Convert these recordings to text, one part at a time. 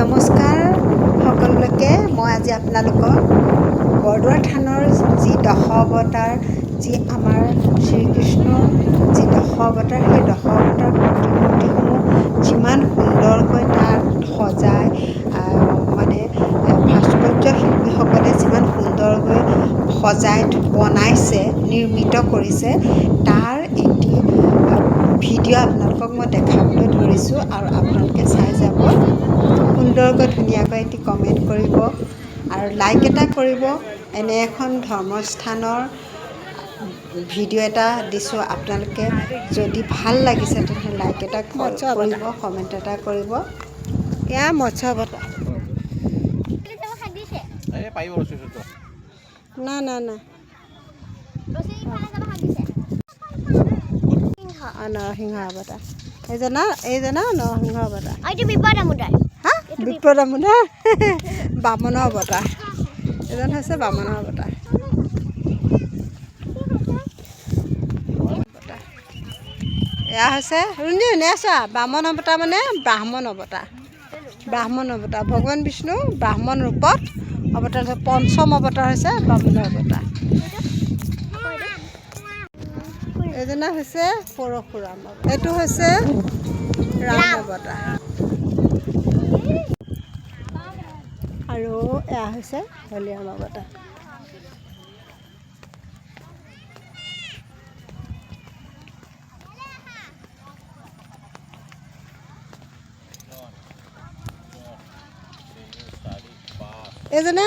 নমস্কাৰ সকলোকে মই আজি আপোনালোকক বৰদোৱা থানৰ যি দশ অৱতাৰ যি আমাৰ শ্ৰীকৃষ্ণৰ যি দশ অৱতাৰ সেই দশ অৱতাৰ প্ৰতিমূৰ্তিসমূহ যিমান সুন্দৰকৈ তাত সজাই মানে ভাস্কৰ্য শিল্পীসকলে যিমান সুন্দৰকৈ সজাই বনাইছে নিৰ্মিত কৰিছে তাৰ এটি ভিডিঅ' আপোনালোকক মই দেখাবলৈ ধৰিছোঁ আৰু আপোনালোকে চাই যাব সুন্দৰকৈ ধুনীয়াকৈ এটি কমেণ্ট কৰিব আৰু লাইক এটা কৰিব। এনে এখন ধৰ্মস্থানৰ ভিডিঅ' এটা দিছোঁ, আপোনালোকে যদি ভাল লাগিছে তেন্তে লাইক এটা কৰিব, কমেণ্ট এটা কৰিব। এয়া মৎস্য অৱতাৰ না না না নৰসিংহ অৱতাৰ এইজনা নৰসিংহ অৱতাৰ হা বিপদ আমোদাৰ বামনৰ অৱতাৰ এজন হৈছে বামনৰ অৱতাৰ। এয়া হৈছে নেচোৱা বামন অৱতাৰ মানে ব্ৰাহ্মণ অৱতাৰ ভগৱান বিষ্ণু ব্ৰাহ্মণ ৰূপত অৱতাৰ হৈছে। পঞ্চম অৱতাৰ হৈছে বামনৰ অৱতাৰ। এজনা হৈছে পৰশুৰাম, এইটো হৈছে ৰাম অৱতাৰ আৰু এয়া হৈছে বলিৰাম অৱতাৰ। এজনা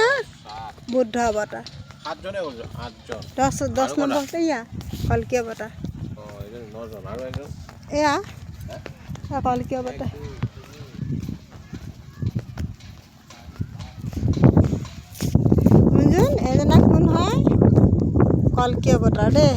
বুদ্ধ অৱতাৰ। 10 নম্বৰ এয়া কল্কি অৱতাৰ। এয়া কল্কি অৱতাৰ। এজনা কোন হয় কল্কি অৱতাৰ দেই।